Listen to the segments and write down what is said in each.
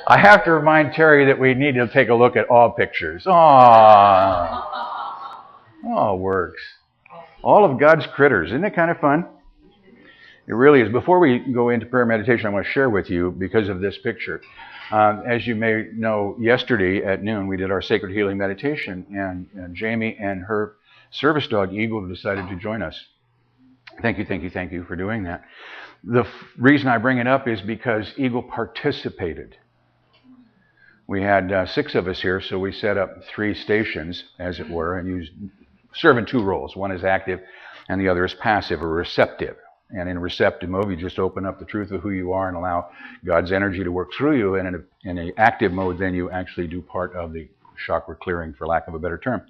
I have to remind Terry that we need to take a look at all pictures. Aww. Oh, works. All of God's critters. Isn't it kind of fun? It really is. Before we go into prayer meditation, I want to share with you, because of this picture, as you may know, yesterday at noon we did our sacred healing meditation, and Jamie and her service dog Eagle decided to join us. Thank you for doing that. The reason I bring it up is because Eagle participated. We had 6 of us here, so we set up 3 stations, as it were, and serve in 2 roles. One is active, and the other is passive or receptive. And in a receptive mode, you just open up the truth of who you are and allow God's energy to work through you. And in an active mode, then you actually do part of the chakra clearing, for lack of a better term.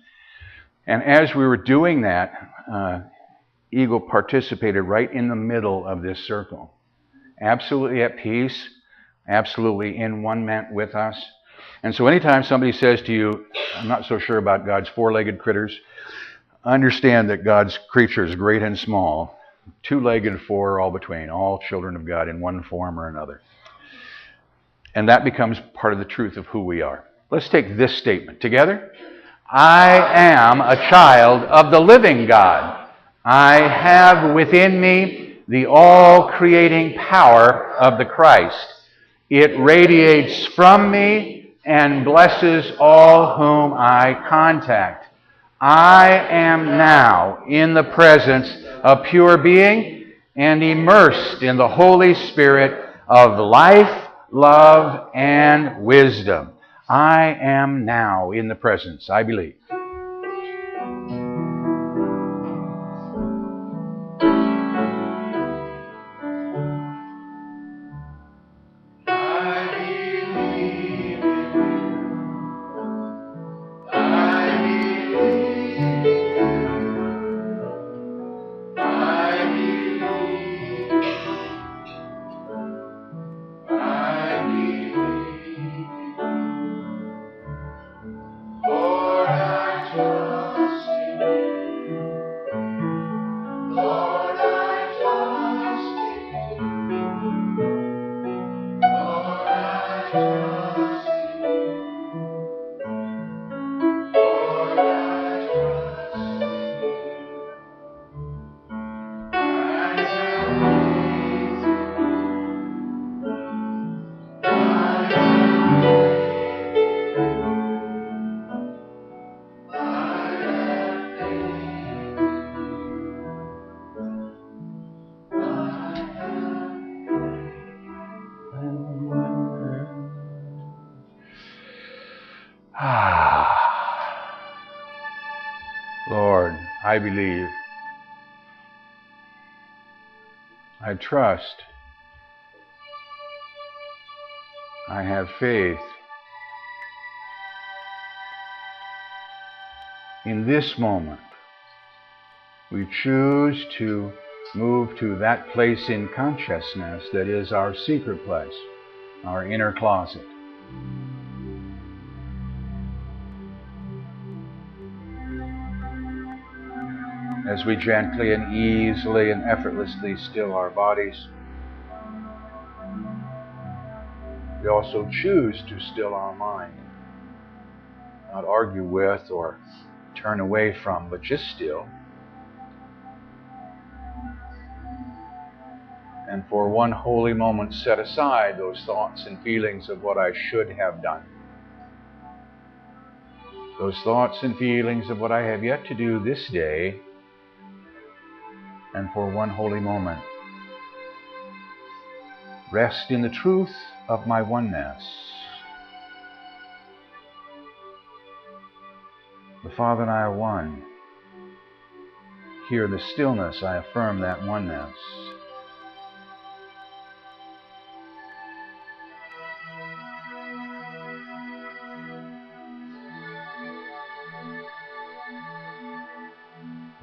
And as we were doing that, Eagle participated right in the middle of this circle. Absolutely at peace, absolutely in one-ment with us. And so anytime somebody says to you, I'm not so sure about God's 4-legged critters, understand that God's creatures, great and small, 2-legged, 4, all between, all children of God in one form or another. And that becomes part of the truth of who we are. Let's take this statement together. I am a child of the living God. I have within me the all-creating power of the Christ. It radiates from me and blesses all whom I contact. I am now in the presence of pure being and immersed in the Holy Spirit of life, love, and wisdom. I am now in the presence, I believe. Lord, I believe. I trust. I have faith. In this moment, we choose to move to that place in consciousness that is our secret place, our inner closet. As we gently and easily and effortlessly still our bodies, we also choose to still our mind. Not argue with or turn away from, but just still. And for one holy moment, set aside those thoughts and feelings of what I should have done. Those thoughts and feelings of what I have yet to do this day. And for one holy moment, rest in the truth of my oneness. The Father and I are one. Here in the stillness, I affirm that oneness.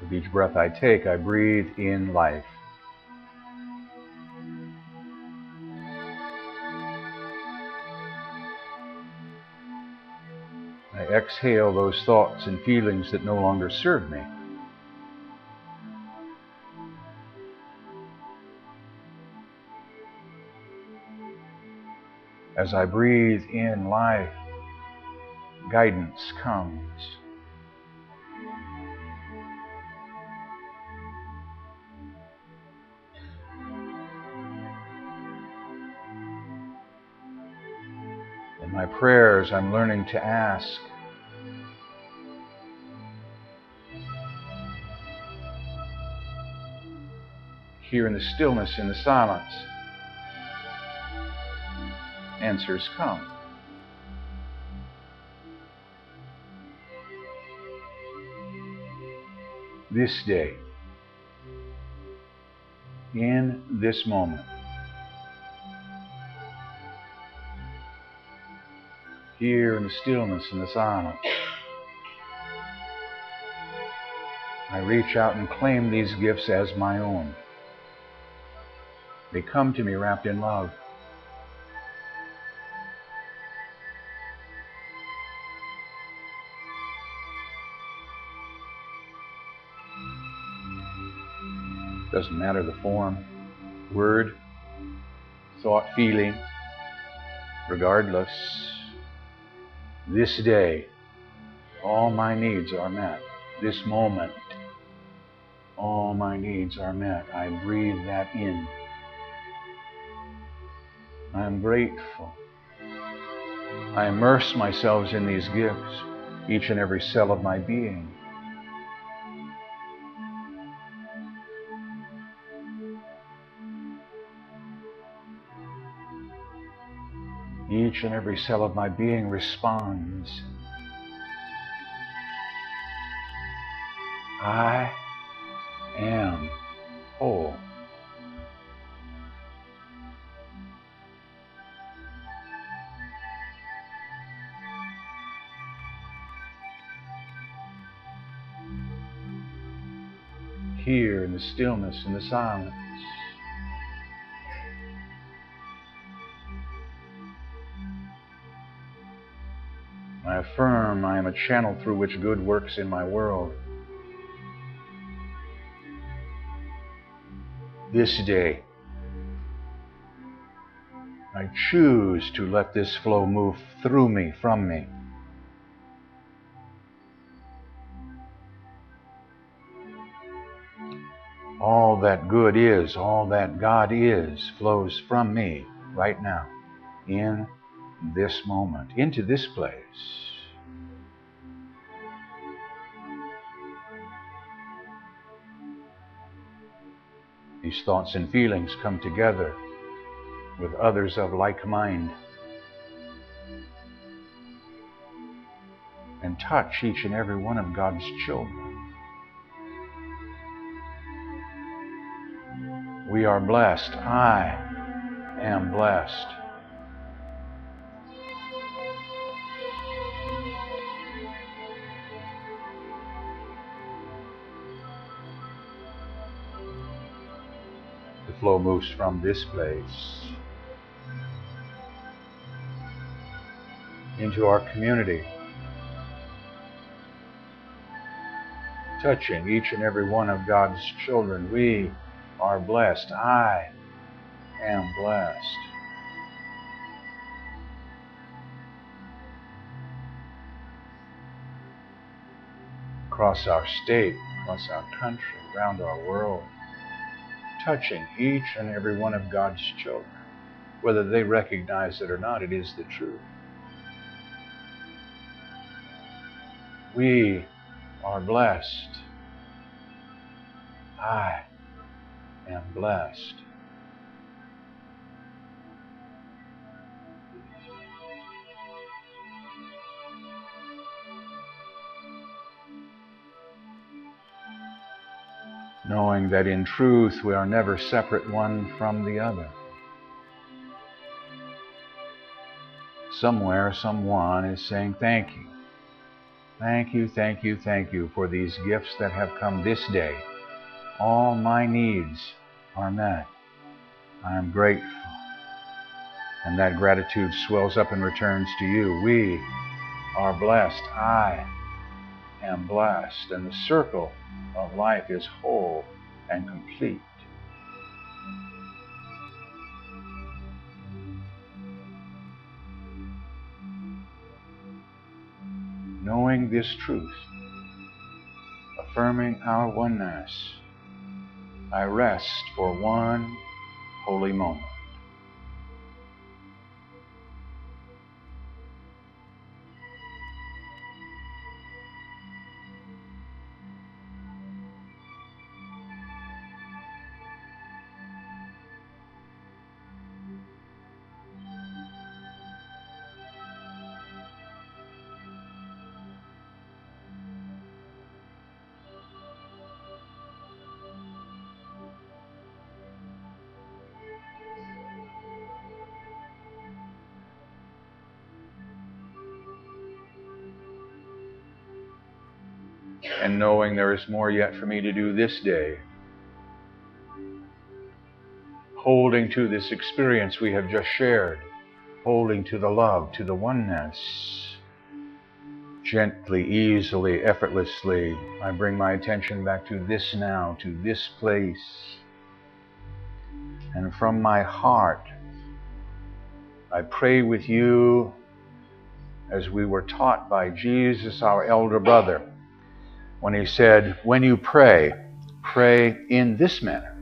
With each breath I take, I breathe in life. I exhale those thoughts and feelings that no longer serve me. As I breathe in life, guidance comes. In my prayers, I'm learning to ask, here in the stillness, in the silence, answers come. This day, in this moment, here in the stillness and the silence, I reach out and claim these gifts as my own. They come to me wrapped in love. Doesn't matter the form, word, thought, feeling, regardless. This day, all my needs are met. This moment, all my needs are met. I breathe that in. I am grateful. I immerse myself in these gifts, each and every cell of my being. Each and every cell of my being responds. I am whole. Here in the stillness and the silence, I affirm I am a channel through which good works in my world. This day, I choose to let this flow move through me, from me. All that good is, all that God is, flows from me right now, in this moment, into this place. These thoughts and feelings come together with others of like mind and touch each and every one of God's children. We are blessed. I am blessed. The flow moves from this place into our community, touching each and every one of God's children. We are blessed. I am blessed. Across our state, across our country, around our world, touching each and every one of God's children. Whether they recognize it or not, it is the truth. We are blessed. I am blessed. Knowing that in truth we are never separate one from the other. Somewhere, someone is saying thank you. Thank you, thank you, thank you for these gifts that have come this day. All my needs are met. I am grateful. And that gratitude swells up and returns to you. We are blessed. I am blessed. And the circle of life is whole and complete. knowing this truth, affirming our oneness, I rest for one holy moment. And knowing there is more yet for me to do this day, holding to this experience we have just shared, holding to the love, to the oneness, gently, easily, effortlessly, I bring my attention back to this now, to this place. And from my heart, I pray with you as we were taught by Jesus, our elder brother, when he said, when you pray, pray in this manner.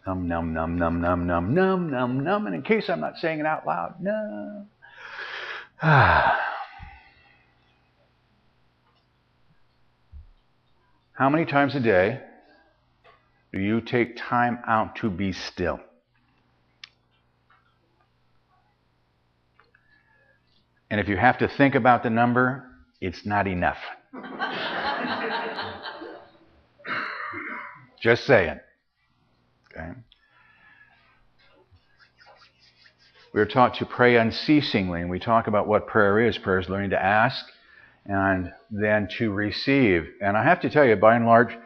Num, num, num, num, num, num, num, num, num. And in case I'm not saying it out loud, no. How many times a day do you take time out to be still? And if you have to think about the number, it's not enough. Just saying. Okay. We're taught to pray unceasingly, and we talk about what prayer is. Prayer is learning to ask and then to receive. And I have to tell you, by and large,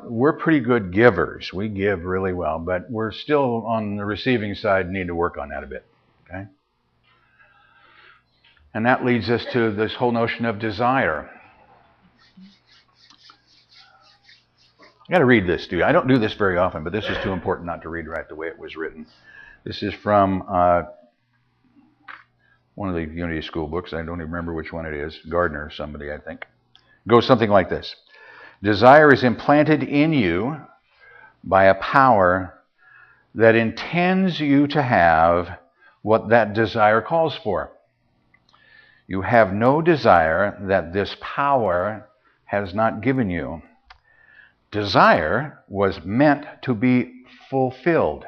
we're pretty good givers. We give really well, but we're still on the receiving side, need to work on that a bit. Okay? And that leads us to this whole notion of desire. I got to read this, dude. I don't do this very often, but this is too important not to read right the way it was written. This is from one of the Unity School books. I don't even remember which one it is. Gardner or somebody, I think. It goes something like this. Desire is implanted in you by a power that intends you to have what that desire calls for. You have no desire that this power has not given you. Desire was meant to be fulfilled.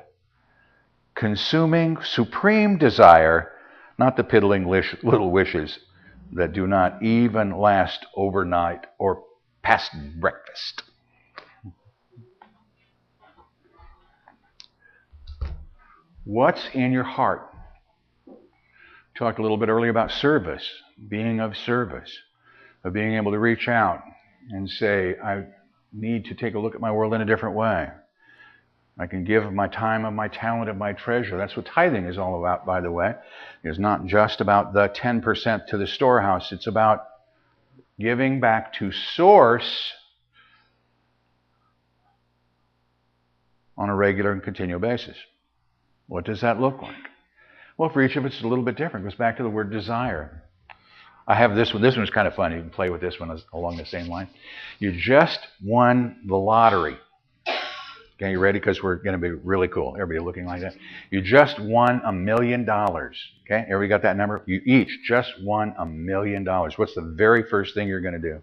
Consuming, supreme desire not the piddling little wishes that do not even last overnight or past breakfast. What's in your heart? Talked a little bit earlier about service, being of service, of being able to reach out and say, I need to take a look at my world in a different way. I can give of my time, of my talent, of my treasure. That's what tithing is all about, by the way. It's not just about the 10% to the storehouse. It's about giving back to source on a regular and continual basis. What does that look like? Well, for each of us, it's a little bit different. It goes back to the word desire. I have this one. This one's kind of fun. You can play with this one along the same line. You just won the lottery. Okay, you ready? Because we're going to be really cool. Everybody looking like that. You just won $1 million. Okay, everybody got that number? You each just won $1 million. What's the very first thing you're going to do?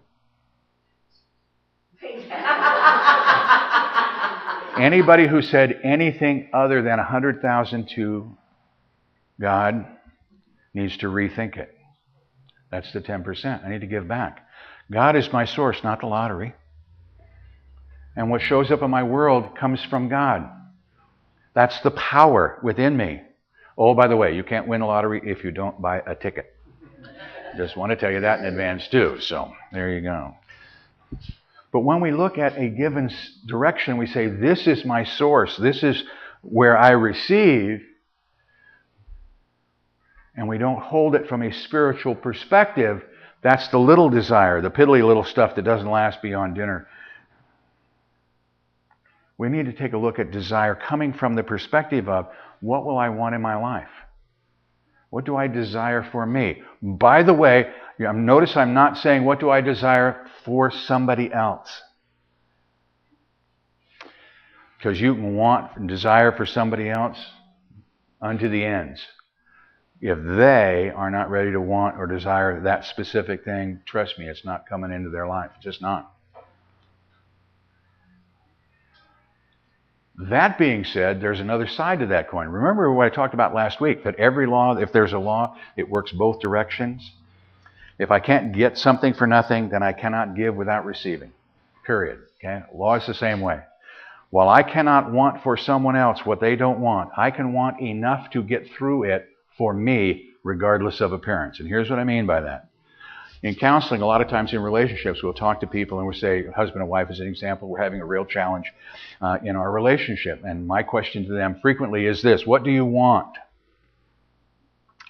Anybody who said anything other than 100,000 to God needs to rethink it. That's the 10%. I need to give back. God is my source, not the lottery. And what shows up in my world comes from God. That's the power within me. Oh, by the way, you can't win a lottery if you don't buy a ticket. Just want to tell you that in advance too. So there you go. But when we look at a given direction, we say, this is my source. This is where I receive. And we don't hold it from a spiritual perspective. That's the little desire, the piddly little stuff that doesn't last beyond dinner. We need to take a look at desire coming from the perspective of, what will I want in my life? What do I desire for me? By the way, notice I'm not saying, what do I desire for somebody else? Because you can want and desire for somebody else unto the ends. If they are not ready to want or desire that specific thing, trust me, it's not coming into their life. It's just not. That being said, there's another side to that coin. Remember what I talked about last week, that every law, if there's a law, it works both directions. If I can't get something for nothing, then I cannot give without receiving. Period. Okay? Law is the same way. While I cannot want for someone else what they don't want, I can want enough to get through it for me, regardless of appearance. And here's what I mean by that. In counseling, a lot of times in relationships, we'll talk to people and we'll say, husband and wife as an example, we're having a real challenge in our relationship. And my question to them frequently is this: what do you want?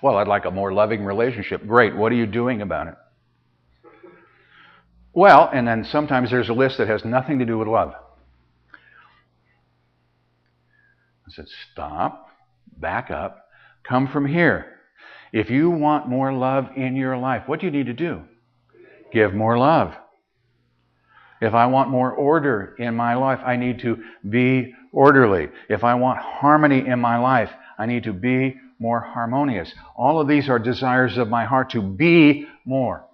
Well, I'd like a more loving relationship. Great. What are you doing about it? Well, and then sometimes there's a list that has nothing to do with love. I said, stop, back up. Come from here. If you want more love in your life, what do you need to do? Give more love. If I want more order in my life, I need to be orderly. If I want harmony in my life, I need to be more harmonious. All of these are desires of my heart to be more.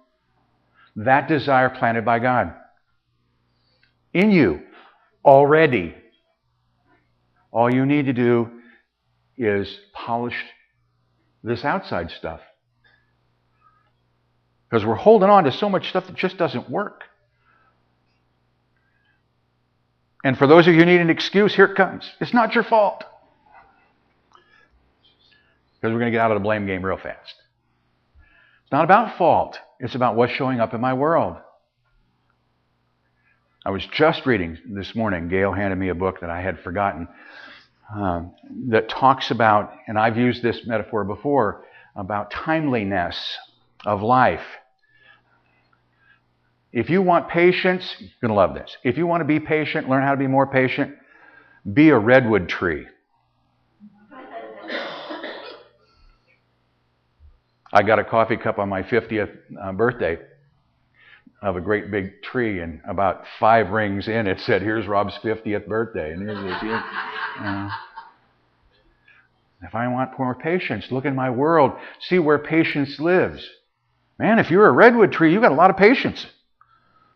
That desire planted by God in you already. All you need to do is polish this outside stuff. Because we're holding on to so much stuff that just doesn't work. And for those of you who need an excuse, here it comes. It's not your fault. Because we're going to get out of the blame game real fast. It's not about fault. It's about what's showing up in my world. I was just reading this morning, Gail handed me a book that I had forgotten, that talks about, and I've used this metaphor before, about timeliness of life. If you want patience, you're going to love this. If you want to be patient, learn how to be more patient, be a redwood tree. I got a coffee cup on my 50th birthday of a great big tree, and about 5 rings in it said, here's Rob's 50th birthday. And here's this. If I want more patience, look in my world, see where patience lives. Man, if you're a redwood tree, you've got a lot of patience.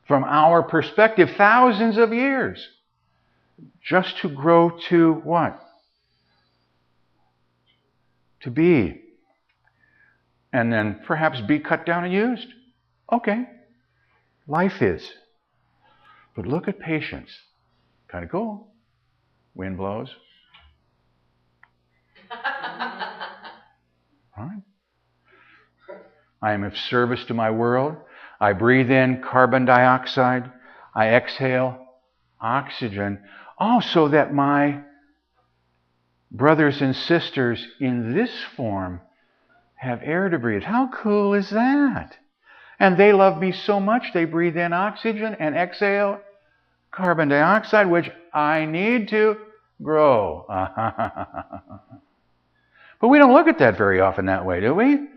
From our perspective, thousands of years. Just to grow to what? To be. and then perhaps be cut down and used. Okay, life is. But look at patience. Kind of cool. Wind blows. Right? I am of service to my world. I breathe in carbon dioxide. I exhale oxygen. Oh, so that my brothers and sisters in this form have air to breathe. How cool is that? And they love me so much, they breathe in oxygen and exhale carbon dioxide, which I need to grow. But we don't look at that very often that way, do we?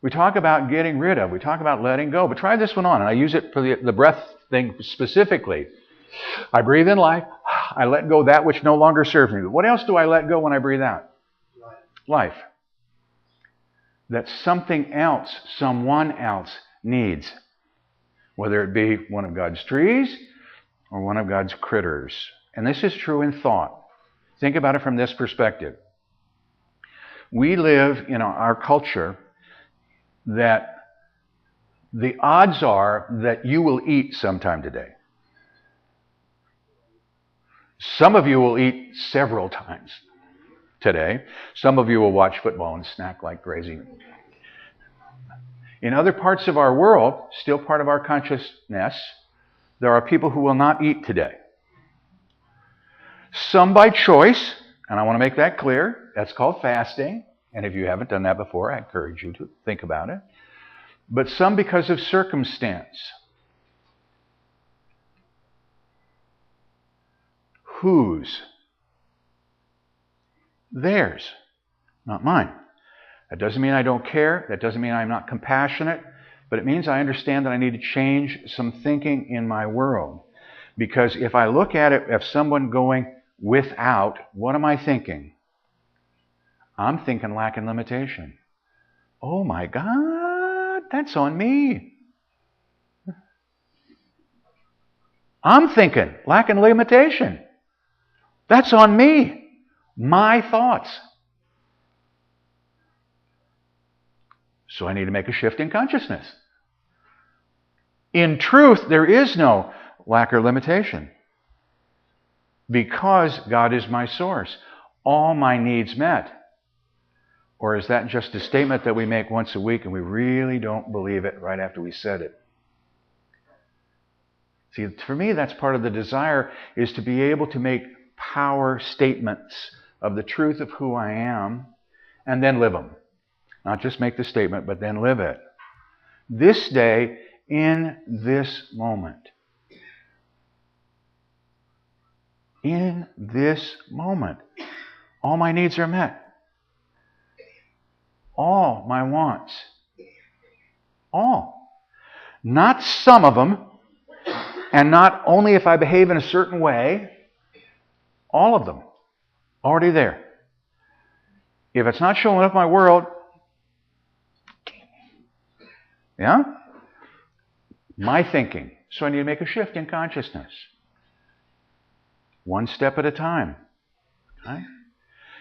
We talk about getting rid of. We talk about letting go. But try this one on. And I use it for the breath thing specifically. I breathe in life. I let go that which no longer serves me. But what else do I let go when I breathe out? Life. That something else, someone else needs. Whether it be one of God's trees or one of God's critters. And this is true in thought. Think about it from this perspective. We live in our culture that the odds are that you will eat sometime today. Some of you will eat several times today. Some of you will watch football and snack like crazy. In other parts of our world, still part of our consciousness, there are people who will not eat today. Some by choice, and I want to make that clear. That's called fasting. And if you haven't done that before, I encourage you to think about it. But some because of circumstance. Whose? Theirs, not mine. That doesn't mean I don't care. That doesn't mean I'm not compassionate. But it means I understand that I need to change some thinking in my world. Because if I look at it as someone going without, what am I thinking? I'm thinking lack and limitation. Oh my God, that's on me. I'm thinking lack and limitation. That's on me. My thoughts. So I need to make a shift in consciousness. In truth, there is no lack or limitation. Because God is my source. All my needs met. Or is that just a statement that we make once a week and we really don't believe it right after we said it? See, for me, that's part of the desire, is to be able to make power statements of the truth of who I am and then live them. Not just make the statement, but then live it. This day, in this moment. In this moment. All my needs are met. All my wants. All. Not some of them, and not only if I behave in a certain way. All of them. Already there. If it's not showing up in my world, yeah? My thinking. So I need to make a shift in consciousness. One step at a time. Right?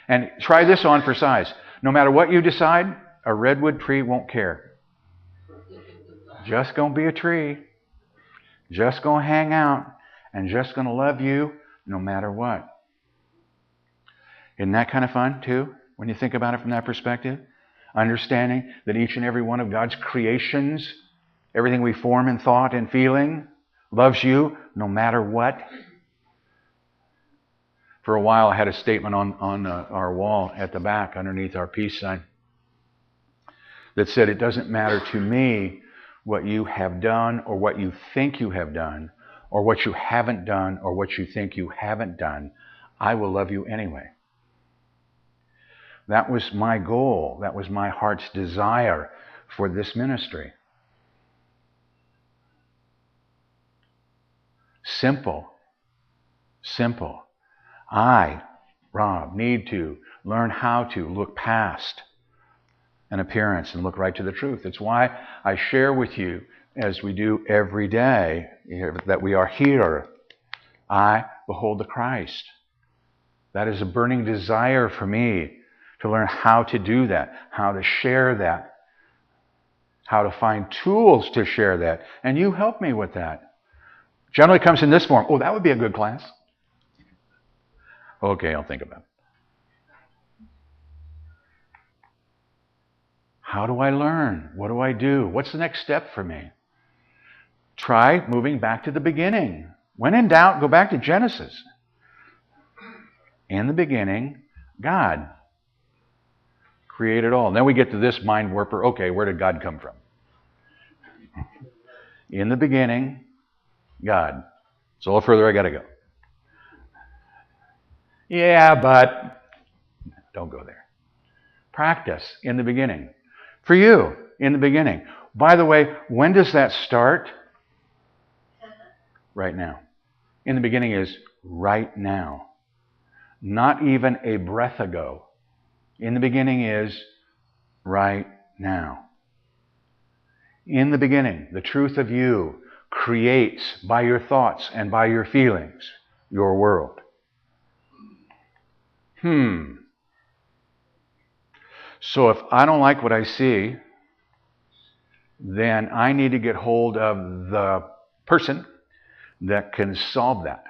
And try this on for size. No matter what you decide, a redwood tree won't care. Just going to be a tree. Just going to hang out. And just going to love you no matter what. Isn't that kind of fun, too, when you think about it from that perspective? Understanding that each and every one of God's creations, everything we form in thought and feeling, loves you no matter what. For a while, I had a statement on our wall at the back underneath our peace sign that said, it doesn't matter to me what you have done or what you think you have done or what you haven't done or what you think you haven't done. I will love you anyway. That was my goal. That was my heart's desire for this ministry. Simple. Simple. I, Rob, need to learn how to look past an appearance and look right to the truth. It's why I share with you, as we do every day, that we are here. I behold the Christ. That is a burning desire for me to learn how to do that, how to share that, how to find tools to share that. And you help me with that. Generally comes in this form. Oh, that would be a good class. Okay, I'll think about it. How do I learn? What do I do? What's the next step for me? Try moving back to the beginning. When in doubt, go back to Genesis. In the beginning, God created all. And then we get to this mind warper. Okay, where did God come from? In the beginning, God. It's a little further I got to go. Yeah, but don't go there. Practice in the beginning. For you, in the beginning. By the way, when does that start? Right now. In the beginning is right now. Not even a breath ago. In the beginning is right now. In the beginning, the truth of you creates by your thoughts and by your feelings your world. So if I don't like what I see, then I need to get hold of the person that can solve that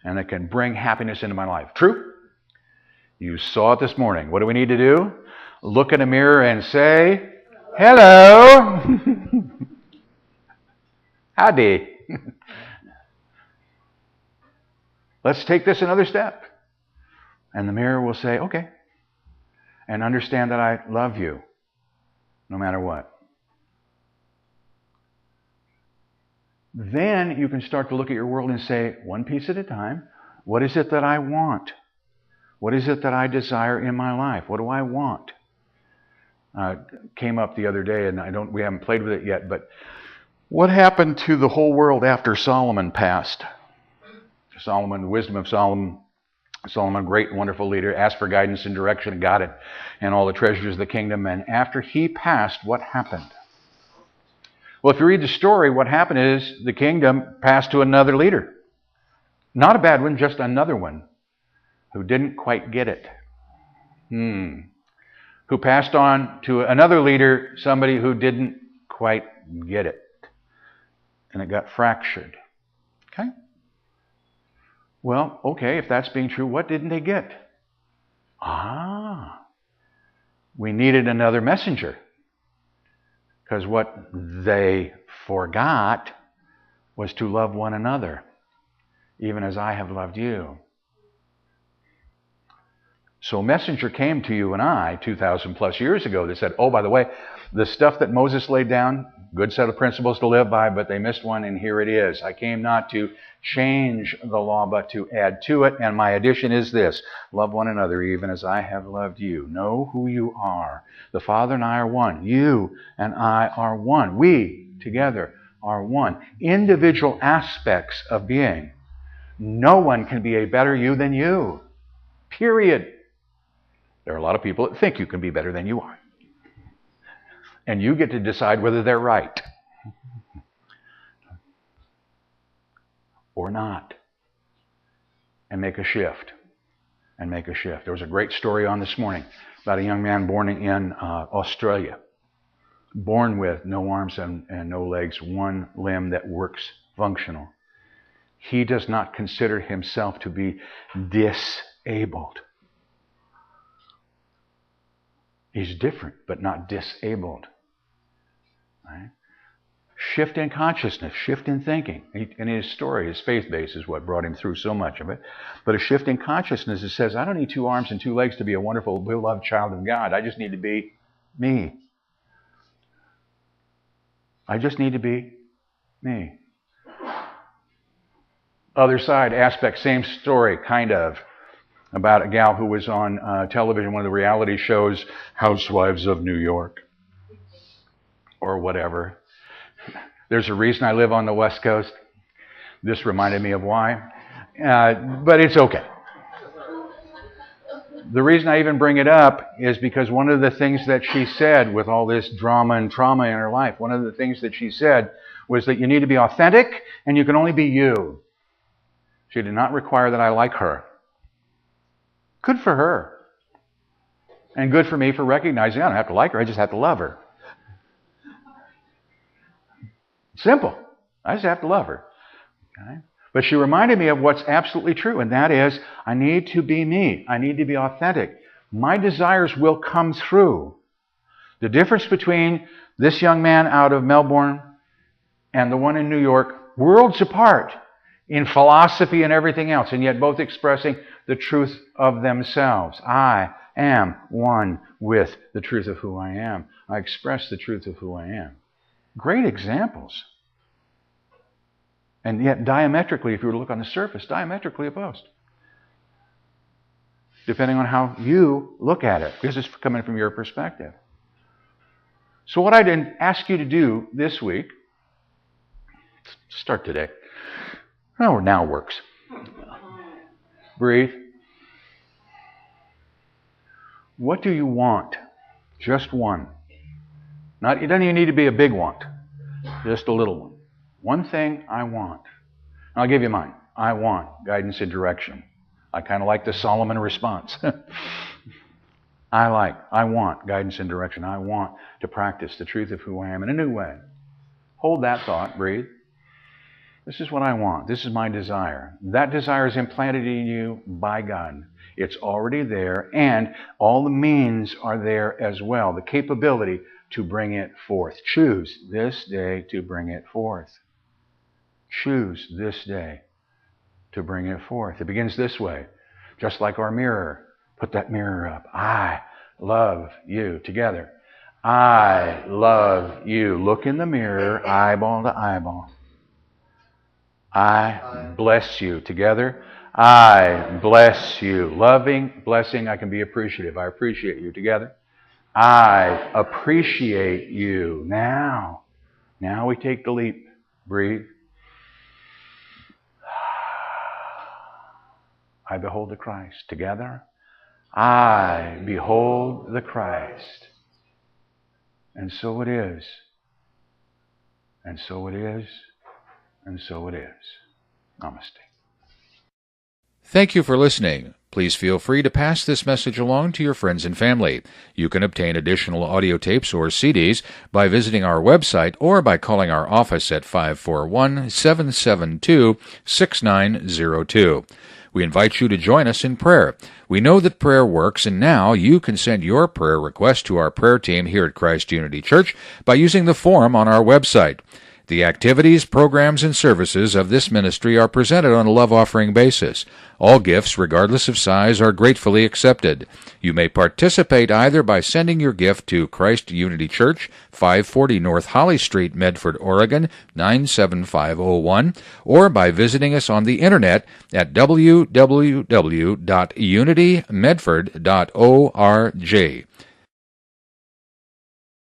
and that can bring happiness into my life. True? You saw it this morning. What do we need to do? Look in a mirror and say, hello. Howdy. Let's take this another step. And the mirror will say, okay. And understand that I love you no matter what. Then you can start to look at your world and say, one piece at a time, what is it that I want? What is it that I desire in my life? What do I want? Came up the other day, and we haven't played with it yet, but what happened to the whole world after Solomon passed? Solomon, the wisdom of Solomon, a great and wonderful leader, asked for guidance and direction and got it, and all the treasures of the kingdom. And after he passed, what happened? Well, if you read the story, what happened is the kingdom passed to another leader. Not a bad one, just another one who didn't quite get it. Who passed on to another leader, somebody who didn't quite get it. And it got fractured. Okay? Well, okay, if that's being true, what didn't they get? We needed another messenger. Because what they forgot was to love one another, even as I have loved you. So a messenger came to you and I 2,000 plus years ago that said, oh, by the way, the stuff that Moses laid down, good set of principles to live by, but they missed one, and here it is. I came not to change the law, but to add to it, and my addition is this: love one another even as I have loved you. Know who you are. The Father and I are one. You and I are one. We together are one. Individual aspects of being. No one can be a better you than you. Period. There are a lot of people that think you can be better than you are. And you get to decide whether they're right or not. And make a shift. There was a great story on this morning about a young man born in Australia. Born with no arms and no legs, one limb that works functional. He does not consider himself to be disabled. He's different, but not disabled. Right? Shift in consciousness, shift in thinking. In his story, his faith base is what brought him through so much of it. But a shift in consciousness that says, I don't need 2 arms and 2 legs to be a wonderful, beloved child of God. I just need to be me. I just need to be me. Other side aspect, same story, kind of, about a gal who was on television, one of the reality shows, Housewives of New York, or whatever. There's a reason I live on the West Coast. This reminded me of why, but it's okay. The reason I even bring it up is because one of the things that she said with all this drama and trauma in her life, one of the things that she said was that you need to be authentic and you can only be you. She did not require that I like her. Good for her. And good for me for recognizing I don't have to like her, I just have to love her. Simple. I just have to love her. Okay? But she reminded me of what's absolutely true, and that is, I need to be me. I need to be authentic. My desires will come through. The difference between this young man out of Melbourne and the one in New York, worlds apart in philosophy and everything else, and yet both expressing the truth of themselves. I am one with the truth of who I am. I express the truth of who I am. Great examples. And yet diametrically, if you were to look on the surface, diametrically opposed. Depending on how you look at it, because it's coming from your perspective. So what I'd ask you to do this week, start today. Oh, now works. Breathe. What do you want? Just one. It doesn't even need to be a big want. Just a little one. One thing I want. I'll give you mine. I want guidance and direction. I kind of like the Solomon response. I want guidance and direction. I want to practice the truth of who I am in a new way. Hold that thought. Breathe. This is what I want. This is my desire. That desire is implanted in you by God. It's already there, and all the means are there as well. The capability to bring it forth. Choose this day to bring it forth. Choose this day to bring it forth. It begins this way. Just like our mirror. Put that mirror up. I love you. Together. I love you. Look in the mirror, eyeball to eyeball. I bless you. Together. I bless you. Loving, blessing, I can be appreciative. I appreciate you. Together. I appreciate you. Now we take the leap. Breathe. I behold the Christ. Together. I behold the Christ. And so it is. And so it is. And so it is. Namaste. Thank you for listening. Please feel free to pass this message along to your friends and family. You can obtain additional audio tapes or CDs by visiting our website or by calling our office at 541-772-6902. We invite you to join us in prayer. We know that prayer works, and now you can send your prayer request to our prayer team here at Christ Unity Church by using the form on our website. The activities, programs, and services of this ministry are presented on a love offering basis. All gifts, regardless of size, are gratefully accepted. You may participate either by sending your gift to Christ Unity Church, 540 North Holly Street, Medford, Oregon, 97501, or by visiting us on the internet at www.unitymedford.org.